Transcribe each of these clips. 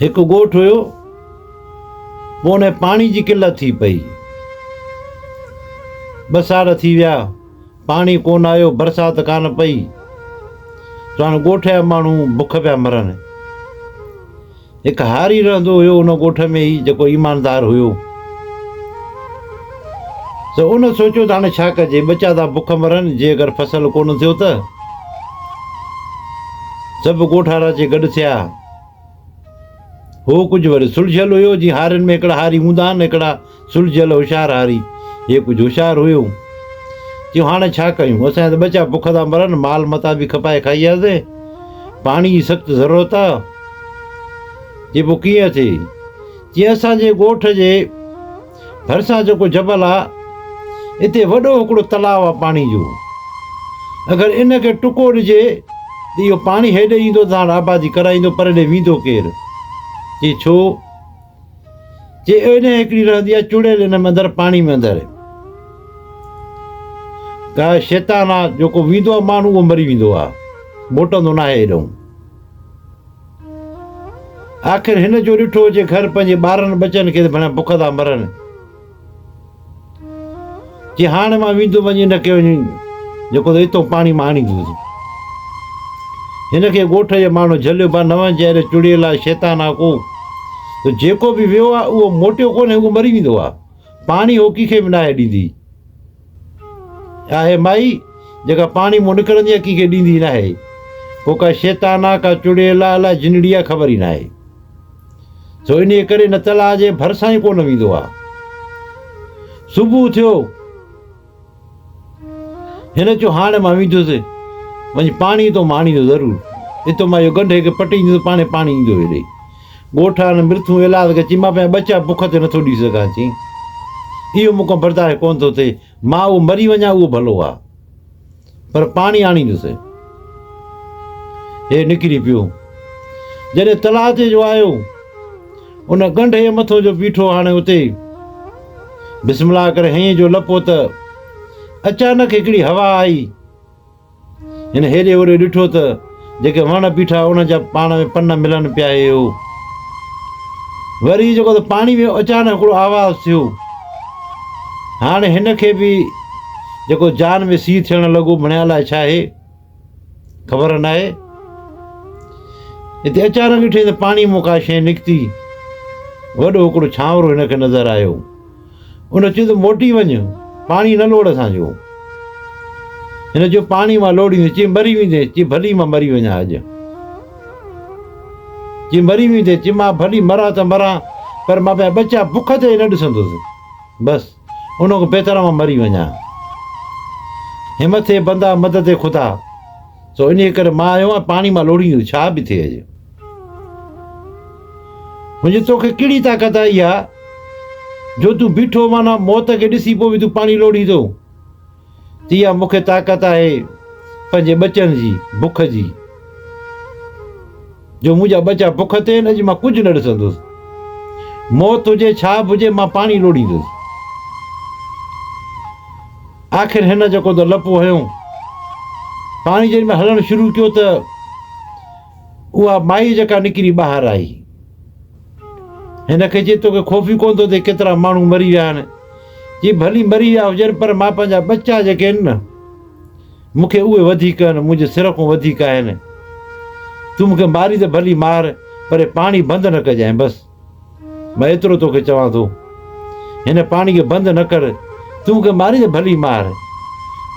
हिकु ॻोठु हुयो, पोइ उन पाणी जी किल्लत थी पई। 2 साल थी विया, पाणी कोन आयो, बरसाति कान पई, त हाणे ॻोठ जा माण्हू बुख पिया मरनि। हिकु हारी रहंदो हुयो उन ॻोठ में ई, जेको ईमानदार हुयो। त उन सोचियो त हाणे छा कजे, ॿचा था बुख मरनि, जे अगरि फसल कोन थियो त। सभु ॻोठारा अची गॾु थिया। हो कुझु वरी सुलझियल हुयो, जीअं हारियुनि में हिकिड़ा हारी हूंदा आहिनि, हिकिड़ा सुलझियल होशियार हारी। हे कुझु होशियारु हुयो। चयो हाणे छा कयूं, असांजा त ॿचा बुख था मरनि, माल मता बि खपाए खाई वियासीं, पाणी जी सख़्तु ज़रूरत आहे। चए पोइ कीअं थिए? चई असांजे ॻोठ जे भरिसां जेको जबल आहे, हिते वॾो हिकिड़ो तलाउ आहे पाणी जो। अगरि इनखे टुको ॾिजे त इहो पाणी हेॾे ईंदो त हाणे आबादी कराईंदो, पर हेॾे वेंदो केरु? चई छो? चई इन हिकिड़ी रहंदी आहे चुड़ैल हिन में अंदरि, पाणी में अंदरि। का शैतान आहे, जेको वेंदो आहे माण्हू उहो मरी वेंदो आहे, मोटंदो न आहे हेॾो। आख़िर हिन जो ॾिठो हुजे घर पंहिंजे ॿारनि ॿचनि खे भला बुख था मरनि। चई हाणे मां वेंदो वञी हिनखे वञी जेको त हितां पाणी मां आणींदुसि। हिनखे ॻोठ जे माण्हू झलियो, बा न वञे, अहिड़े चुड़ैल आहे, शैतान आहे को, त जेको बि वियो आहे उहो मोटियो कोन्हे, उहो मरी वेंदो आहे। पाणी हो कंहिंखे बि न आहे ॾींदी। आहे माई जेका पाणी मां निकिरंदी आहे, कंहिंखे ॾींदी न आहे। पोइ का शैतान आहे, का चुड़ैल आहे, अलाए जिनड़ी आहे, ख़बर ई न आहे। सो इन करे न तलाउ जे भरिसां ई कोन वेंदो आहे। सुबुह थियो, हिन चयो हाणे मां वेंदुसि वञी पाणी तो मां आणींदो ज़रूरु, हितां मां इहो गंढे खे पटींदुसि, पाणी ईंदो हेॾे। ॻोठारनि मृत्यू इलाज खे, चई मां पंहिंजा ॿचा बुख ते नथो ॾेई सघां। चई इहो मूंखां बर्दाश्त कोन थो थिए, मां उहो मरी वञा उहो भलो आहे, पर पाणी आणींदुसि। हे निकिरी पियो। जॾहिं तलाउ ते जो आयो, उन गंढे जे मथां जो बीठो, हाणे उते बिस्मिल्लाह करे हईं जो लपो त अचानक हिकिड़ी हवा आई। हिन हेॾे होॾे ॾिठो त जेके वण बीठा उन जा पाण में पन मिलनि पिया। इहो वरी जेको त पाणी में अचानक हिकिड़ो आवाज़ु थियो। हाणे हिन खे बि जेको जान में सीउ थियणु लॻो, बणिया अलाए छा आहे, ख़बर न आहे। हिते अचानक ॾिठई त पाणी मां का शइ निकिती, वॾो हिकिड़ो छांवरो हिनखे नज़र आयो। उन चयो त मोटी वञ, पाणी न लोड़ असांजो। हिन चयो पाणी मां लोड़ींदे। चई मरी वेंदे। चई भली मां मरी वञा अॼु। चई मरी वेंदे। चई मां भली मरां त मरां, पर मां पंहिंजा ॿचा बुख ते न ॾिसंदुसि, बसि उनखां बहितर मां मरी वञा। हिमत थे बंदा मदद ख़ुदा। सो इन करे मां आयो आहियां, पाणी मां लोड़ींदुसि, छा बि थिए अॼु। मुंहिंजी तोखे कहिड़ी ताक़त आई आहे जो तूं बीठो माना मौत खे ॾिसी पोइ बि तूं पाणी लोड़ींदो? इहा मूंखे ताक़त आहे पंहिंजे ॿचनि जी बुख जी, जो मुंहिंजा ॿचा बुख ते आहिनि, अॼु मां कुझु न ॾिसंदुसि। मौत हुजे छा बि हुजे, मां पाणी लोड़ींदुसि। आख़िर हिन जेको त लपो हयो, पाणी जॾहिं में हलणु शुरू कयो त उहा माई जेका निकिरी ॿाहिरि आई। हिनखे चए तोखे ख़ौफ़ ई कोन थो थिए केतिरा माण्हू मरी विया आहिनि? चई भली मरी विया हुजनि, पर मां पंहिंजा ॿचा जेके आहिनि न, मूंखे उहे वधीक आहिनि, मुंहिंजे सिर खां वधीक आहिनि। तूं मूंखे मारी त भली मार, पर पाणी बंदि न कजांइ, बसि मां एतिरो तोखे चवां थो। हिन पाणी खे बंदि न कर, तूं मूंखे मारी त भली मार,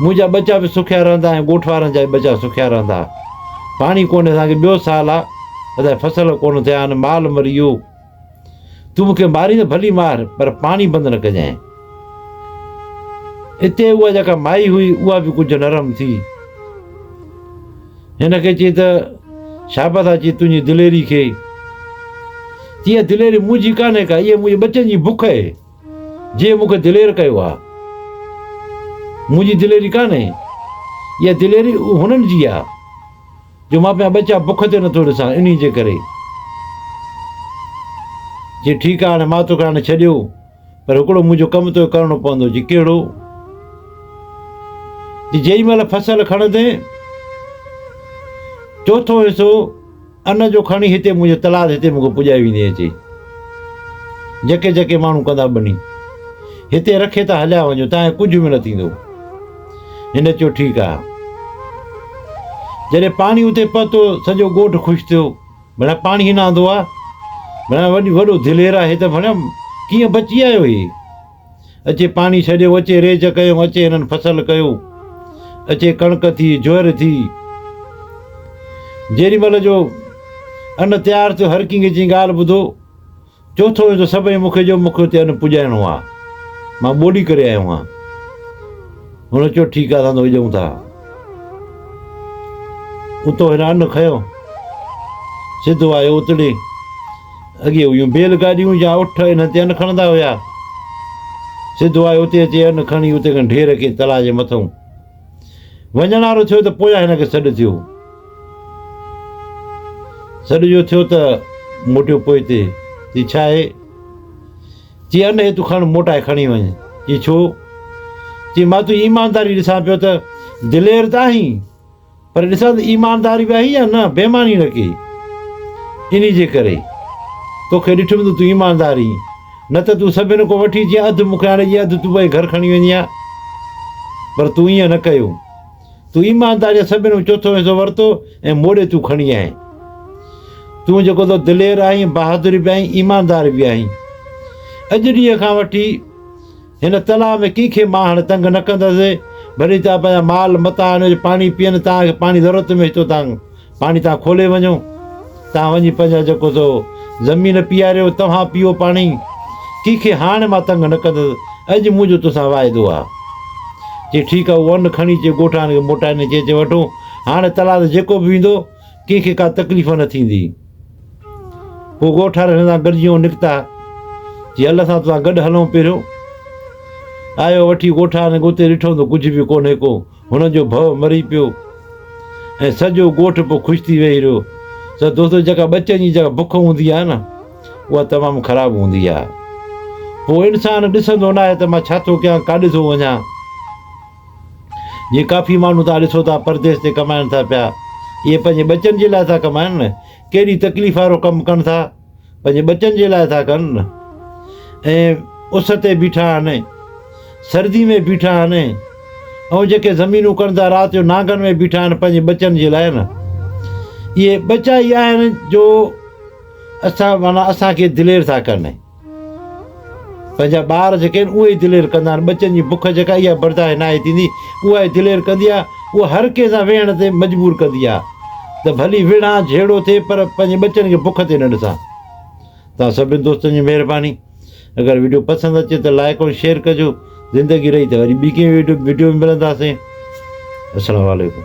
मुंहिंजा ॿचा बि सुखिया रहंदा ऐं ॻोठ वारनि जा बि ॿचा सुखिया रहंदा। पाणी कोन्हे, असांखे ॿियो साल आहे, असांजा फसल कोन थिया आहिनि, माल मरी वियो। तूं मूंखे मारी त भली मार, पर पाणी बंदि न कजांइ। हिते उहा जेका माई हुई, उहा बि कुझु नरम थी। हिनखे चई त शाबत आहे, चई तुंहिंजी दिलेरी खे। इहा दिलेरी मुंहिंजी कान्हे का, इहा मुंहिंजे ॿचनि जी बुख आहे, जीअं मूंखे दिलेर कयो आहे। मुंहिंजी दिलेरी कान्हे, इहा दिलेरी हुननि जी आहे, जो मां पंहिंजा ॿचा बुख ते नथो ॾिसां, इन जे करे। जी ठीकु आहे, हाणे मां तोखे हाणे छॾियो, पर हिकिड़ो मुंहिंजो कमु तो करिणो पवंदो। जी कहिड़ो? जी जेॾी महिल फसल खणंदे, चोथों हिसो अन जो खणी हिते मुंहिंजो तलाउ हिते मूंखे पुॼाए वेंदी अचे, जेके जेके माण्हू कंदा बनी हिते रखे त हलिया वञो, तव्हांखे कुझु बि न थींदो। हिन चयो ठीकु आहे। जॾहिं पाणी उते पहुतो सॼो ॻोठु ख़ुशि थियो, भला पाणी न आंदो आहे, भला वॾो दिलेर आहे, हे त भला कीअं बची आयो ही। अचे पाणी छॾियो, अचे रेज कयो, अचे हिननि फसल कयो, अचे कणिक थी, ज्वर थी। जेॾी महिल जो अन्न तयारु थियो, हर कंहिंखे जी ॻाल्हि ॿुधो, चोथो वेंदो सभई मूंखे हुते अन्न पुॼाइणो आहे, मां ॿोॾी करे आयो आहियां। हुन चयो ठीकु आहे, असां विझूं था। उतो हिन अन्न खयो, सिधो आयो उतड़े। अॻे हुयूं बैलगाॾियूं या उठ हिन ते अन्न खणंदा हुया। सिधो आयो उते, अचे अन्न खणी उते खां ढेर खे तलाउ जे मथां वञण वारो थियो त पोयां हिनखे सॾु थियो। सॾ जो थियो त मोटियो पोइ ते छा आहे, चई अन्न हे तूं खण मोटाए खणी वञ। चई छो? चई मां तूं ईमानदारी ॾिसां पियो त दिलेर त आहीं, पर ॾिसां त ईमानदारी बि आई या न, बेईमानी न कई। इन जे करे तोखे ॾिठुमि त तूं ईमानदारी, न त तूं सभिनि खां वठी जीअं अधु मूंखे हाणे जीअं अधु तूं भई घर खणी वेंदी आहे, पर तूं ईअं न कयो। तूं ईमानदारी सभिनि चोथों हिसो वरितो ऐं मोड़े तूं खणी आहीं। तूं जेको त दिलेर आहीं, बहादुरी बि आहीं, ईमानदार बि आहीं। अॼु ॾींहं खां वठी हिन तलाउ में कंहिंखे मां हाणे तंग न कंदसि। भली तव्हां पंहिंजा माल मता हिन जो पाणी पीअनि, तव्हांखे पाणी ज़रूरत में हितो पाणी तव्हां खोले वञो, तव्हां वञी पंहिंजा जेको सो ज़मीन पीआरियो, तव्हां पीओ पाणी। कंहिंखे हाणे मां तंग न कंदसि, अॼु मुंहिंजो तोसां वाइदो आहे। चई ठीकु आहे। उहो अन्न खणी अचे ॻोठाणे खे मोटाइने चए वठो, हाणे तलाउ ते जेको बि ईंदो कंहिंखे का तकलीफ़ न थींदी। पोइ ॻोठाणे हिन सां गॾिजी निकिता। चई हल असां तोसां गॾु हलूं। पहिरियों आयो वठी ॻोठाणे उते ॾिठो त कुझु बि कोन्हे को, हुनजो भउ मरी पियो ऐं सॼो ॻोठु पोइ ख़ुशि थी वेही रहियो। त दोस्तो जेका ॿचनि जी जेका बुख हूंदी आहे न, उहा तमामु ख़राबु हूंदी आहे। पोइ इंसानु ॾिसंदो न आहे त मां छा थो कयां, काॾे थो वञा। जीअं काफ़ी माण्हू तव्हां ॾिसो था परदेस ते कमाइनि था पिया, इहे पंहिंजे ॿचनि जे लाइ था कमाइनि न। कहिड़ी तकलीफ़ वारो कमु कनि था, पंहिंजे ॿचनि जे लाइ था कनि न। ऐं उस ते बीठा आहिनि, सर्दी में बीठा आहिनि, ऐं जेके ज़मीनूं कनि था राति जो नांगनि में बीठा आहिनि पंहिंजे ॿचनि जे लाइ न। इहे ॿचा ई आहिनि जो असांखे दिलेर था कनि। पंहिंजा ॿार जेके आहिनि उहे ई दिलेर कंदा आहिनि। ॿचनि जी बुख जेका इहा बर्दाश्त न आहे थींदी, उहा ई दिलेर कंदी आहे। उहा हर कंहिं सां वेहण ते मजबूर कंदी आहे त भली विढ़ा जहिड़ो थिए, पर पंहिंजे ॿचनि खे बुख ते न ॾिसां। तव्हां सभिनी दोस्तनि जी महिरबानी। अगरि वीडियो पसंदि अचे त लाइक ऐं शेयर कजो। ज़िंदगी रही त वरी ॿी कंहिं वीडियो में मिलंदासीं। अस्सलामु वालेकुम।